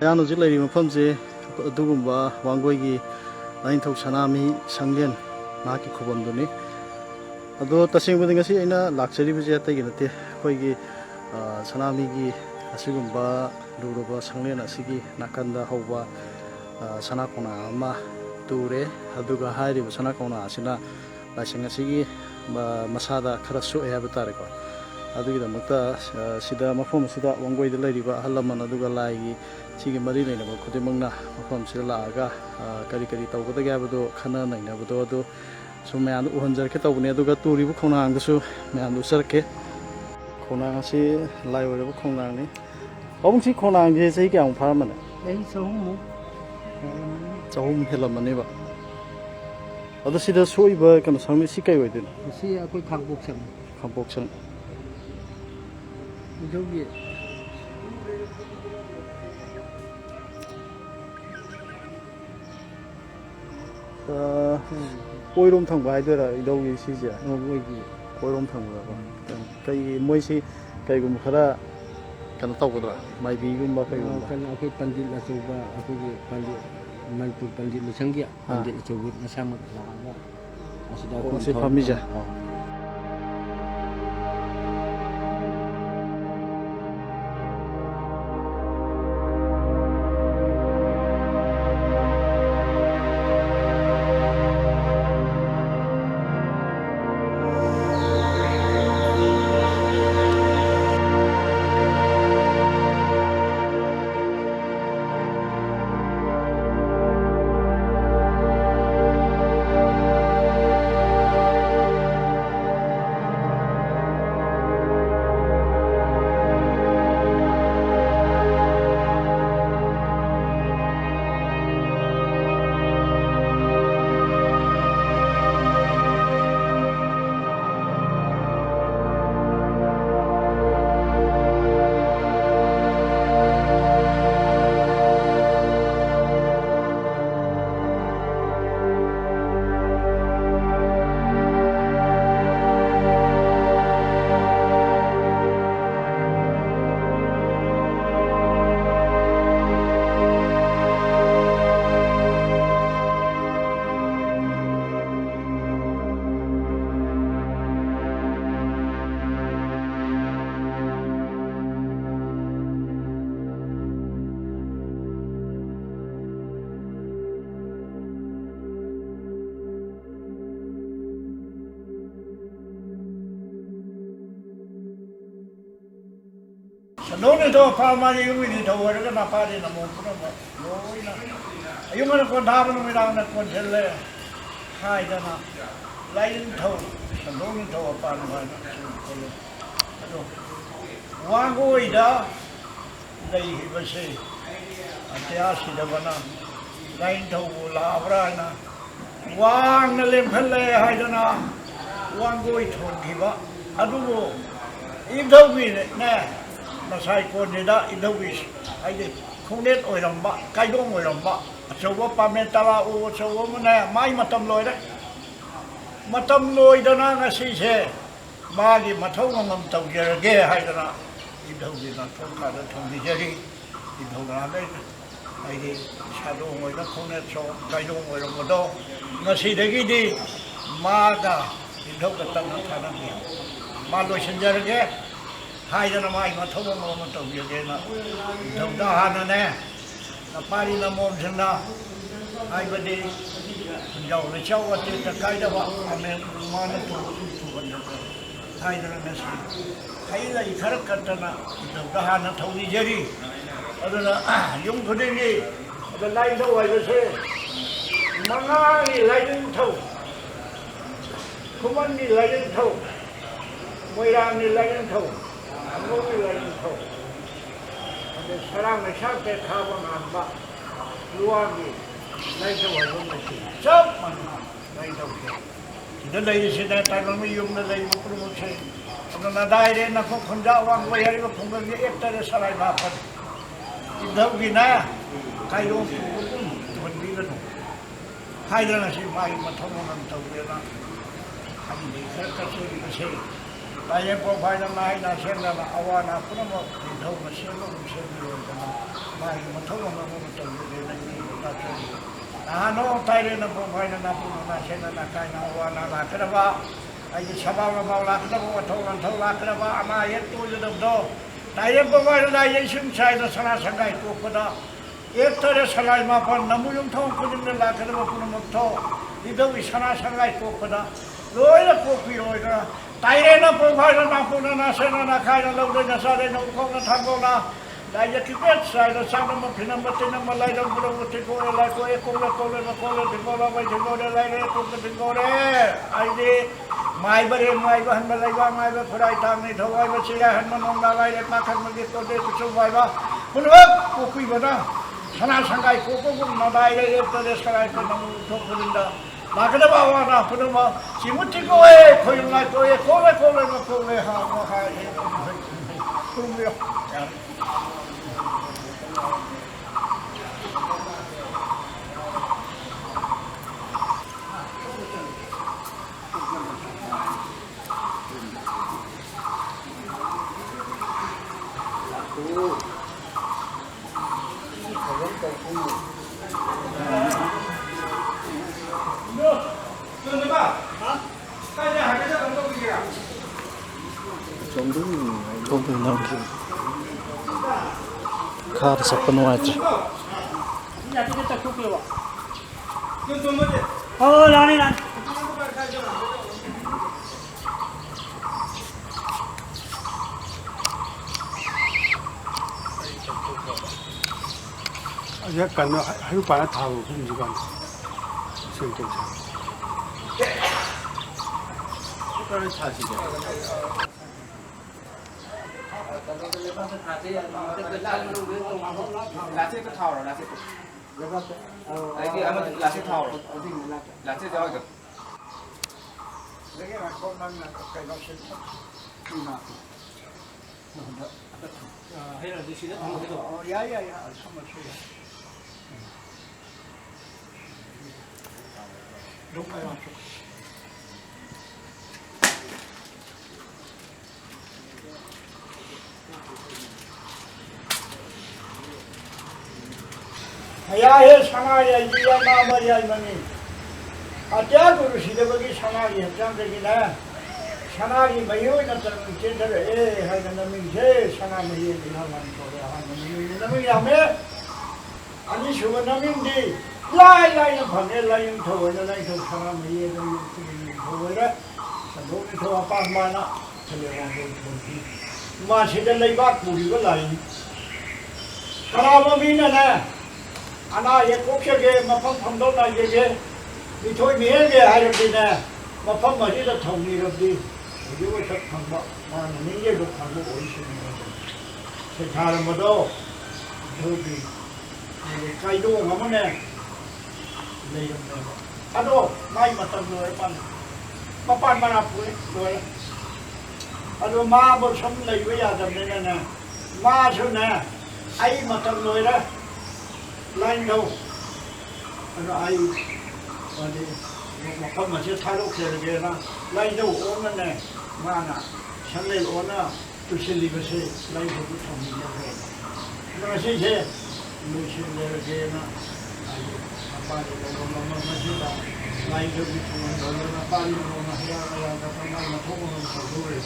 ꯃꯌꯥꯝꯅ ꯍꯧꯖꯤꯛ ꯂꯩꯔꯤꯕ ꯃꯐꯝꯁꯦ ꯑꯗꯨꯒꯨꯝꯕ ꯋꯥꯡꯒꯣꯏꯒꯤ ꯂꯥꯏꯅꯤꯡꯊꯧ ꯁꯅꯥꯃꯍꯤ ꯁꯪꯂꯦꯟ ꯃꯍꯥꯛꯀꯤ ꯈꯨꯕꯝꯗꯨꯅꯤ ꯑꯗꯣ ꯇꯁꯦꯡꯕꯗꯤ ꯉꯁꯤ ꯑꯩꯅ ꯂꯥꯛꯆꯔꯤꯕꯁꯦ ꯑꯇꯩꯒꯤ ꯅꯠꯇꯦ ꯑꯩꯈꯣꯏꯒꯤ ꯁꯅꯥꯃꯍꯤꯒꯤ ꯑꯁꯤꯒꯨꯝꯕ ꯂꯨꯔꯕ ꯁꯪꯂꯦꯟ ꯑꯁꯤꯒꯤ ꯅꯥꯀꯟꯗ ꯍꯧꯕ ꯁꯅꯥ ꯀꯧꯅꯥ ꯑꯃ ꯇꯨꯔꯦ ꯑꯗꯨꯒ ꯍꯥꯏꯔꯤꯕ ꯁꯅꯥ ꯀꯧꯅꯥ ꯑꯁꯤꯅ ꯂꯥꯏꯁꯪ ꯑꯁꯤꯒꯤ ꯃꯁꯥꯗ ꯈꯔ ꯁꯣꯛꯑꯦ ꯍꯥꯏꯕ ꯇꯥꯔꯦꯀꯣ ꯑꯗꯨꯒꯤꯗꯃꯛꯇ ꯁꯤꯗ ꯃꯐꯝ ꯑꯁꯤꯗ ꯋꯥꯡꯒꯣꯏꯗ ꯂꯩꯔꯤꯕ ꯑꯍꯜ ꯂꯃꯟ ꯑꯗꯨꯒ ꯂꯥꯏꯒꯤ ꯁꯤꯒꯤ ꯃꯔꯤ ꯂꯩꯅꯕ ꯈꯨꯗꯤꯡꯃꯛꯅ ꯃꯐꯝꯁꯤꯗ ꯂꯥꯛꯑꯒ ꯀꯔꯤ ꯀꯔꯤ ꯇꯧꯒꯗꯒꯦ ꯍꯥꯏꯕꯗꯣ ꯈꯟꯅ ꯅꯩꯅꯕꯗꯣ ꯑꯗꯨ ꯁꯨꯝ ꯃꯌꯥꯝꯗ ꯎꯍꯟꯖꯔꯛꯀꯦ ꯇꯧꯕꯅꯤ ꯑꯗꯨꯒ ꯇꯨꯔꯤꯕ ꯈꯣꯡꯅꯥꯡꯗꯁꯨ ꯃꯌꯥꯝꯗ ꯎꯠꯆꯔꯛꯀꯦ ꯈꯣꯡꯅꯥꯡ ꯑꯁꯤ ꯂꯥꯏ ꯑꯣꯏꯔꯕ ꯈꯣꯡꯅꯥꯡꯅꯤ ꯄꯥꯕꯨꯡ ꯁꯤ ꯈꯣꯡꯅꯥꯡꯁꯦ ꯆꯍꯤ ꯀꯌꯥꯃꯨꯛ ꯐꯥꯔꯝꯕꯅꯦ ꯆꯍꯨꯝ ꯍꯦꯜꯂꯝꯃꯅꯦꯕ ꯑꯗꯣ ꯁꯤꯗ ꯁꯣꯛꯏꯕ ꯀꯩꯅꯣ ꯁꯪꯂꯤ ꯁꯤ ꯀꯩ ꯑꯣꯏꯗꯣꯏꯅꯣ ꯁꯤ ꯑꯩꯈꯣꯏ ꯈꯥꯡꯄꯣꯛ ꯁꯪ ꯈꯥꯡꯄꯣꯛ ꯁꯪ ꯏꯙꯧꯒꯤ ꯑꯣꯏꯔꯣꯝ ꯊꯪꯕ ꯍꯥꯏꯗꯣꯏꯔꯥ ꯏꯙꯧꯒꯤ ꯁꯤꯁꯦ ꯑꯣꯏꯒꯤ ꯑꯣꯏꯔꯣꯝ ꯊꯪꯕꯗꯀꯣ ꯀꯩ ꯃꯣꯏꯁꯤ ꯀꯩꯒꯨꯝꯕ ꯈꯔ ꯀꯩꯅꯣ ꯇꯧꯒꯗ꯭ꯔꯥ ꯃꯥꯏꯕꯤꯒꯨꯝꯕ ꯀꯩꯒꯨꯝꯕ ꯑꯩꯈꯣꯏ ꯄꯟꯗꯤꯠ ꯑꯆꯧꯕ ꯑꯩꯈꯣꯏꯒꯤ ꯄꯟꯗꯤꯠ ꯃꯅꯤꯄꯨꯔ ꯄꯟꯗꯤꯠ ꯂꯣꯏꯁꯪꯒꯤ ꯄꯟꯗꯤꯠ ꯑꯆꯧꯕ ꯃꯁꯥꯃꯛ ꯂꯥꯛꯑꯒ ꯑꯁꯤꯗ ꯑꯁꯤ ꯐꯝꯃꯤꯁꯦ Noni to pamani yumi to whatever na party na mo pura mo. Loina. Ayung na ko dhaba no mila na ko dhelle. Hai dana. Lain to. Noni to pamani na. Ado. Wango ida. Dai hibase. Atyasi da bana. Lain to la abrana. Wang na lempelle hai dana. Wango ito giba. Ado. Ito bine na. Nasai Kodida in the wish. I did Kunet or Ramba, Kaidong or Ramba, so what Pametala or so woman, my Matam Lloyd. Matam Lloyd, Ananga sees here. Magi Matomam to Gerage, Hydra. It did not talk about it from the Jerry. It told I did Shadow or the Kunet, so Kaidong or Modo. Nasi the Gidi, Maga, in Tokatana, Malo Shinjarage. Hai na mai ma thomo mo ma to ye ge na dong da ha na ne na pari na mom chen na ai ba de jau le chau wa te ta kai da wa ame ma na to ba na hai na ne si hai la i khar ka ta na dong da ha na thau ni je ri adu na yung khu de ni da lai do wa je se ma nga ni lai ding thau kuman ni lai ding thau moi rang ni lai ding thau Ngôi là những thổ Sarang này sáng tế khá bằng hàm bạc Luang thì Lấy cho hỏi luôn là chỉ Sớm mà Lấy đâu kìa Thì nó lấy thì sẽ tay bằng mấy dùng nó lấy một cái một xe Nó là đai đến nó không không dạo vang Quay hay nó không có cái ép tay để xa lại bà phật Thì đâu kì nè Cái đồ cũng Mình đi lên Hai đứa là sẽ mai mà thông nằm tàu kia nó Hành đi khá khá xe đi xe Tại em có phải là mai là xem là awa na puna mo thâu mà xem nó cũng xem rồi ꯃꯥꯒꯤ ꯃꯊꯧ ꯑꯃ ꯇꯧꯖꯒꯦ ꯇꯥꯛꯆꯔꯤ ꯅꯍꯥꯟ ꯅꯣꯡ ꯇꯥꯏꯔꯦꯅ ꯄꯣꯡꯐꯥꯏꯅ ꯅꯥꯄꯨꯅ ꯁꯦꯟꯅ ꯀꯥꯏꯅ ꯑꯋꯥꯅ ꯂꯥꯛꯀꯗꯕ ꯑꯩꯒꯤ ꯁꯕꯥ ꯃꯕꯥꯎ ꯂꯥꯛꯀꯗꯕ ꯋꯥꯊꯧ ꯂꯥꯟꯊꯧ ꯂꯥꯛꯀꯗꯕ ꯑꯅꯥ ꯑꯌꯦꯛ ꯇꯣꯏꯒꯗꯕꯗꯣ ꯇꯥꯏꯔꯦꯟ ꯄꯣꯡꯐꯥꯏꯅ ꯏꯁꯤꯡ ꯆꯥꯏꯗ ꯁꯅꯥ ꯁꯪꯒꯥꯏ ꯀꯣꯛꯄꯗ ꯇꯔꯦ ꯁꯂꯥꯏ ꯃꯥꯄꯟ ꯅꯃꯨ ꯌꯨꯝꯊꯣꯡ ꯈꯨꯗꯤꯡꯗ ꯂꯥꯛꯀꯗꯕ ꯄꯨꯝꯅꯃꯛꯇꯣ ꯏꯗꯧꯒꯤ ꯁꯅꯥ ꯁꯪꯒꯥꯏ ꯀꯣꯛꯄꯗ ꯂꯣꯏꯅ ꯀꯣꯛꯄꯤꯔꯣꯏꯗꯅ ꯇꯥꯏꯔꯦꯅ ꯄꯣꯡꯐꯥꯏꯅ ꯅꯥꯄꯨꯅ ꯅꯥꯁꯦꯅ ꯅꯥꯈꯥꯏꯅ ꯂꯧꯗꯣꯏꯅ ꯆꯥꯗꯣꯏꯅ ꯎꯈꯣꯡꯅ ꯊꯥꯡꯒꯣꯅ ꯂꯥꯏꯖ ꯀꯤꯄꯦꯠ ꯆꯥꯏꯗ ꯆꯥꯅꯕ ꯐꯤꯅꯝꯕ ꯇꯤꯅꯝꯕ ꯂꯥꯏꯔꯝ ꯄꯨꯔꯝꯕ ꯇꯤꯡꯀꯣꯔꯦ ꯂꯥꯏꯀꯣꯛꯑꯦ ꯀꯣꯛꯂꯦ ꯀꯣꯛꯂꯦꯅ ꯀꯣꯛꯂꯦ ꯇꯤꯡꯀꯣꯔ ꯃꯩ ꯇꯤꯡꯀꯣꯔꯦ ꯂꯥꯏꯔꯦ ꯀꯣꯛꯂꯦ ꯇꯤꯡꯀꯣꯔꯦ ꯑꯩꯗꯤ ꯃꯥꯏꯕꯔꯦ ꯃꯥꯏꯕ ꯍꯟꯕ ꯂꯩꯕ ꯃꯥꯏꯕ ꯈꯨꯔꯥꯏ ꯇꯥꯡꯅꯤ ꯊꯋꯥꯏꯕ ꯆꯤꯔꯥꯏ ꯍꯟꯕ ꯅꯣꯡꯗꯥ ꯂꯥꯏꯔꯦ ꯄꯥꯈꯟꯕꯒꯤ ꯀꯣꯗꯦ ꯀꯨꯆꯨ ꯋꯥꯏꯕ ꯄꯨꯝꯅꯃꯛ ꯀꯣꯛꯄꯤꯕꯅ ꯁꯅꯥ ꯁꯪꯒꯥꯏ ꯀꯣꯛꯄꯒꯨꯝ ꯅꯗꯥꯏꯔꯦ ꯇꯔꯦ ꯁꯂꯥꯏ ꯅꯃꯨ ꯌꯨꯝꯊꯣꯡ ꯈꯨꯗꯤꯡꯗ ꯂꯥꯛꯀꯗꯕ ꯑꯋꯥꯅ ꯄꯨꯝꯅꯃꯛ ꯆꯤꯃꯨꯠꯇꯤ ꯀꯣꯛꯑꯦ ꯈꯣꯏꯌꯨꯝ ꯂꯥꯏ ꯀꯣꯛꯑꯦ ꯀꯣꯛꯂꯦ ꯀꯣꯛꯂꯦꯅ ꯀꯣꯛꯂꯦ ꯍꯥꯏ ꯈꯨꯔꯨꯝꯕꯤꯌꯣ ꯊꯣꯡꯗꯨꯅ ꯅꯝꯈꯤ ꯈꯥꯗ ꯆꯠꯄ ꯅꯨꯡꯉꯥꯏꯇ꯭ꯔꯦ ꯀꯩꯅꯣ ꯍꯩꯔꯨꯛꯄꯥꯅ ꯊꯥꯕ ꯃꯐꯝꯁꯤꯀꯥꯟ ꯁꯦꯡꯇꯣꯛ Ayahe sanaya jiya nama ya mani. Atya guru sidabagi sanaya jam regina. Sanari mayo na tarang chendar hai na nami je sanami ye dinaman kore ha nami ame. Ani shuba nami di lai na bhane lai tho na lai tho sanami ye nami tho ra. Sabo ni tho apa mana chale wa tho thi. Ma sidal lai ba puri ko lai. Karama mi na Ana ye kokshage mafam phamdo na yege mithoi mihege hairabdina mafam mahida thongni rabdi yuwa thak phangba ma ninge do phangbo oisin se tharamado thobi kaido ngamane leiramne ado mai matam loi pan mana pui loi ado ma bo sam leiwa yadamne na ma chuna ai matam loi ra Lain đâu, ai mà không mà chưa thay đổi cái gì đó, lain đâu ổn nữa nè, mà nè, sáng nay ổn nữa, tôi xin đi về xe, lain đâu cũng không đi về, nó mà xin xe, tôi xin đi về xe nè, apa đi đâu mà xin là, lain đâu cũng không đi, apa đi đâu mà hiểu là cái mà thấu không rồi,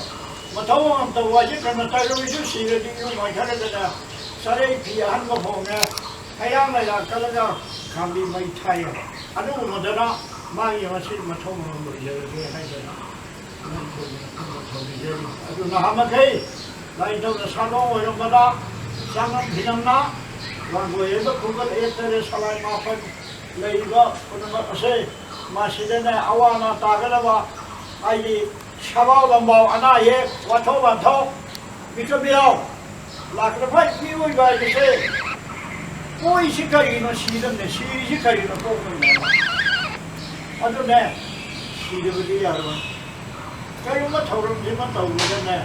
mà thấu không tàu ai chứ cần mà thay đổi chút xíu thì cũng nói thế này nè, sau đây thì ăn có phòng nè. Ayang na ya kalaga kami mai thai anu modana mai ya si ma thong no ye ye hai de nan ko ma thong ye adu na ha ma kai lai do na sa no yo ma da sang nam dhinam na wa go ye ba ku ga e tere salai ma pa lei ga ko na ma se ma si de na awana ta ga la ba ai shabao lambao ana ye wa tho ban tho bi cho bi lao la ka phai pi oi ba ye se Oi shikari no shiram ne shikari no kokon na adu ne shirabudi yarwa kayo ma thorum je ma tawu ne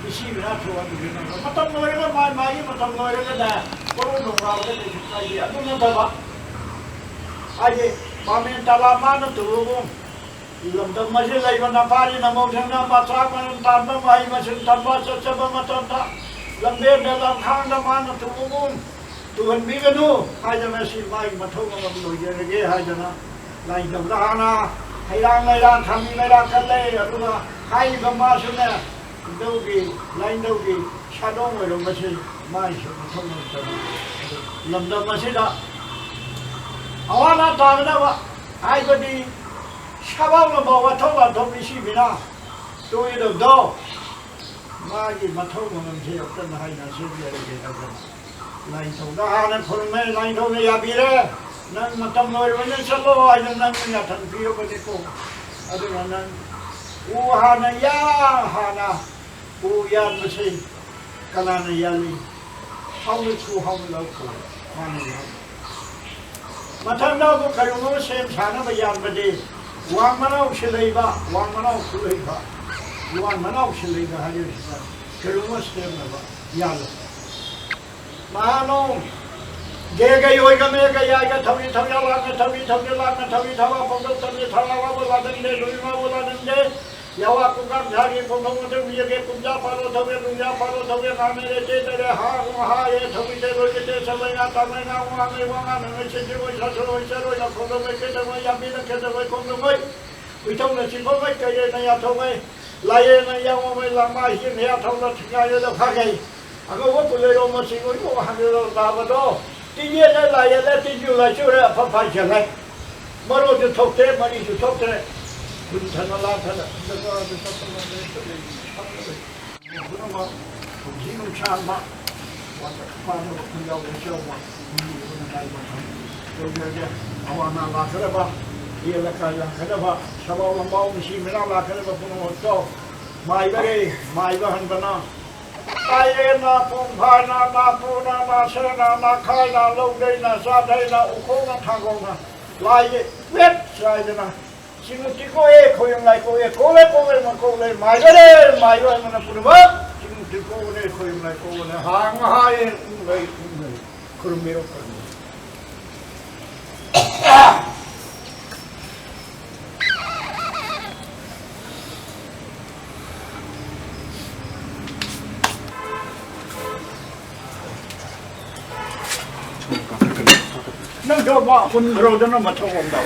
isi bina thowa du ne matam no re ma mai matam no re ne koru no ga de shikai adu ne ba aje ma men tala ma no tu lam da ma je lai na pari na mo thang ma tra ma ta ma mai ma sin ta ba cha cha ma ta lam de lam khang da ma no tu tuhunbiganu haidana si mai mathau ngam loigerage haidana lain dana hairang thamilera kalle aduga hai bama sune daugi lain daugi shadong ero masi mai su mathau ngam lamda masida awana tagna ba haibadi shabang ba wathawa thobi si bina toido do magi mathau ngam se optan haina se biarage haidana lain thauda hana khurme lain thauda yabire nang matam loirwane salo aina nang nya than piyo bani ko aduna nang u hana ya hana u yan mase kalana yali hawi chu hawi lau ko hana ya matam na ko karuno sem sana ba yan bade wang manau shilaiba wang manau khulaiba wang manau shilaiba hayo sa karuno sem na ba yalo Mano, gaya yoi kami gaya ya thawi la na thawi thawa pangdo thawi thawa bola dende luima bola dende yawa kukar dhari pangdo mate uyage kunja palo thawi name re che tere ha ye thawi te loi te samay na tamay na wanga nang che je voi saro ya pangdo me ke tamay ya bi na ke tamay pangdo mai uitong na chi pangdo ke ye na ya thawai la ye na ya mo mai la ma hin ya thawla thya ye da phagai ago wo pulero mo singo ko hangelo tabado tiye le la ye le tiju la chure pha pha chale maro ju thokte mari ju thokte kun thana la thana daga ju thokte ma de chale kuno ma jinu chama wa ta pa no kun ya wo cho ma kun dai ma to ye awana la khara ba ye la ka ya khara ba sabo ma ba mi shi mena la khara ba kuno to mai ba han bana ai na pung pha na pu na se na khai na lâu đây na sa đây na u khô na thang gong na lai biết sai na xin chỉ có khôi lại cô lấy mà cô lấy mai rồi mà nó phụ bớt xin chỉ có khôi lại cô này hàng hai lấy khôi mèo nang cho ba kun ro da na ma thong om da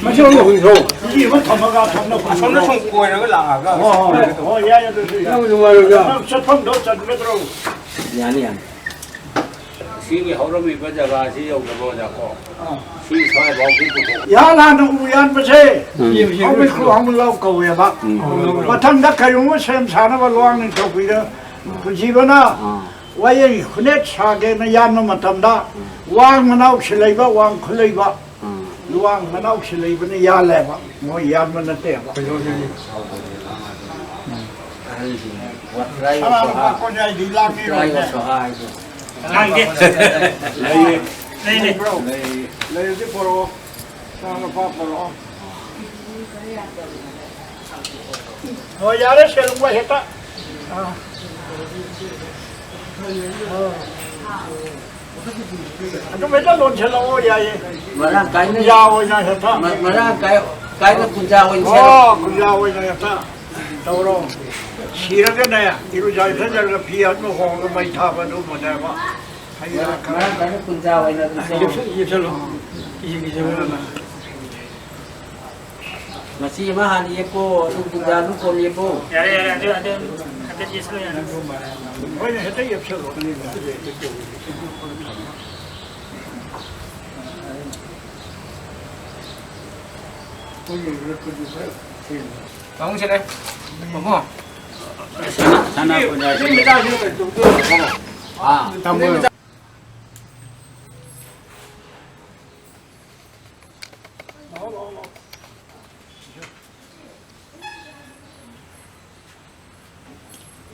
ma thong lo kun ro ji ma thom ga thom na kun ro thong koi na ga la ga ya do si nang ju ma ro ga sa thong do sa me ro yani si mi ho ro mi ba ja ga si yau da bo ja ko si sai ba ki ko ya la na u yan ba se au me khu hong lo ko ya ba ma thang da kai mo sem sa na ba loang ni thok wi da ku ji ba na waye khunet sa ge na yan no ma tam da wang manau shilaiba wang khulaiba luang manau shilaiba ne ya le ba mo yan man te ba ana ba ko nyai di la ni ro ne nang ge nei bro le di poro sa na pa poro no ya le se lu heta cái mấy cái lộn xe lô vậy mà ra cái nó dao rồi này thật mà ra cái nó kun dao anh kun dao rồi này thật đâu rồi xí ra cái này thì bây giờ thế là phía nó hòn cái máy tháp nó mà này mà hay là cái nó kun dao anh là gì xe lô gì xe lô mà xí mà hàng gì cô lúc kun dao lúc con gì cô ada gì xe lô này ôi này hết gì xe lô Bangun sini. Bangun. sana punya tambah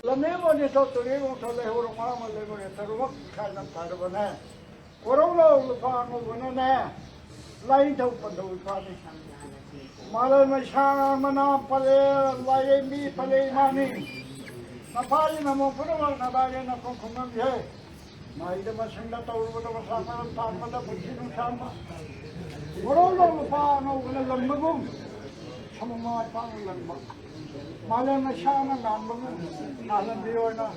Lamemo ni to tulimo to le horo mama le mo ta ro ka nam ta ro na koro lo fa no na na lai to pa do fa ni malal ma sha mana pale lai mi pale mani na pali na mo puro na ba na ko khum ye mai de ma sanga to ro to sa pa ta pa da buji nu sa ma koro lo fa no na lam ma gum sama ma pa lam ma Malam masyana nambang nalan diyo na.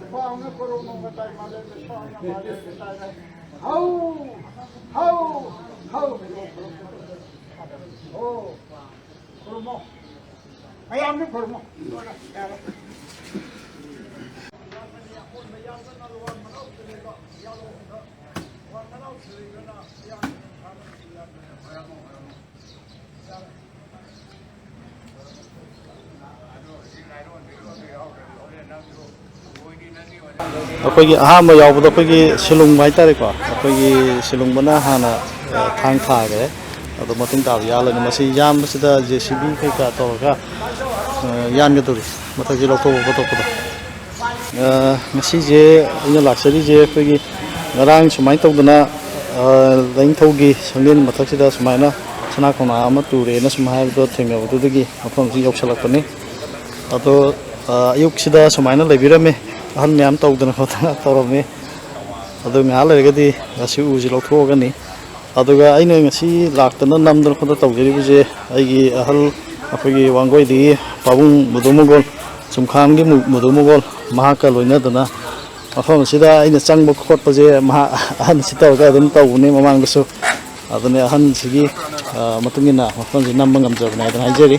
Kung ang kuro mo matay malam masyana malam matay ꯃꯌꯥꯝꯅ ꯈꯨꯔꯨꯝꯃꯣ ꯑꯩꯈꯣꯏꯒꯤ ꯑꯍꯥꯟꯕ ꯌꯥꯎꯕꯗ ꯑꯩꯈꯣꯏꯒꯤ ꯁꯤꯂꯨꯡꯕ ꯍꯥꯏꯇꯥꯔꯦꯀꯣ ꯑꯩꯈꯣꯏꯒꯤ ꯁꯤꯂꯨꯡꯕꯅ ꯍꯥꯟꯅ ꯊꯥꯡ ꯊꯥꯈ꯭ꯔꯦ ꯑꯗꯨ ꯃꯇꯨꯡ ꯇꯥꯕ ꯌꯥꯜꯂꯅꯤ ꯃꯁꯤ ꯌꯥꯟꯕꯁꯤꯗ JCB ꯀꯩꯀꯥ ꯇꯧꯔꯒ ꯌꯥꯟꯒꯗꯧꯔꯤ ꯃꯊꯛꯁꯤ ꯂꯧꯊꯣꯛꯄ ꯈꯣꯠꯇꯣꯛꯄꯗꯣ ꯉꯁꯤꯁꯦ ꯑꯩꯅ ꯂꯥꯛꯆꯔꯤꯁꯦ ꯑꯩꯈꯣꯏꯒꯤ ꯉꯔꯥꯡ ꯁꯨꯃꯥꯏꯅ ꯇꯧꯗꯅ ꯂꯥꯏꯅꯤꯡꯊꯧꯒꯤ ꯁꯪꯂꯦꯟ ꯃꯊꯛꯁꯤꯗ ꯁꯨꯃꯥꯏꯅ ꯁꯅꯥ ꯀꯧꯅꯥ ꯑꯃ ꯇꯨꯔꯦꯅ ꯁꯨꯝ ꯍꯥꯏꯕꯗꯣ ꯊꯦꯡꯅꯕꯗꯨꯗꯒꯤ ꯃꯐꯝꯁꯤ ꯌꯧꯁꯜꯂꯛꯄꯅꯤ ꯑꯗꯣ ꯑꯌꯨꯛꯁꯤꯗ ꯁꯨꯃꯥꯏꯅ ꯂꯩꯕꯤꯔꯝꯃꯦ ꯑꯍꯟ ꯃꯌꯥꯝ ꯇꯧꯗꯅ ꯈꯣꯠꯇꯅ ꯇꯧꯔꯝꯃꯤ ꯑꯗꯨ ꯉꯥꯏꯍꯥꯛ ꯂꯩꯔꯒꯗꯤ ꯉꯁꯤ ꯎꯁꯤ ꯂꯧꯊꯣꯛꯑꯒꯅꯤ ꯑꯗꯨꯒ ꯑꯩꯅ ꯉꯁꯤ ꯂꯥꯛꯇꯅ ꯅꯝꯗꯅ ꯈꯣꯠꯇꯅ ꯇꯧꯖꯔꯤꯕꯁꯦ ꯑꯩꯒꯤ ꯑꯍꯜ ꯑꯩꯈꯣꯏꯒꯤ ꯋꯥꯡꯒꯣꯏꯗꯒꯤ ꯄꯥꯕꯨꯡ ꯃꯨꯗꯨꯃꯨꯒꯣꯜ ꯆꯨꯝꯈꯥꯝꯒꯤ ꯃꯨꯗꯨꯃꯨꯒꯣꯜ ꯃꯍꯥꯛꯀ ꯂꯣꯏꯅꯗꯅ ꯃꯐꯝ ꯑꯁꯤꯗ ꯑꯩꯅ ꯆꯪꯕ ꯈꯣꯠꯄꯁꯦ ꯃꯍꯥꯛ ꯑꯍꯟꯁꯤ ꯇꯧꯔꯒ ꯑꯗꯨꯝ ꯇꯧꯕꯅꯤ ꯃꯃꯥꯡꯗꯁꯨ ꯑꯗꯨꯅ ꯑꯍꯟꯁꯤꯒꯤ ꯃꯇꯨꯡ ꯏꯟꯅ ꯃꯐꯝꯁꯤ ꯅꯝꯕ ꯉꯝꯖꯕꯅꯦ ꯍꯥꯏꯗꯅ ꯍꯥꯏꯖꯔꯤ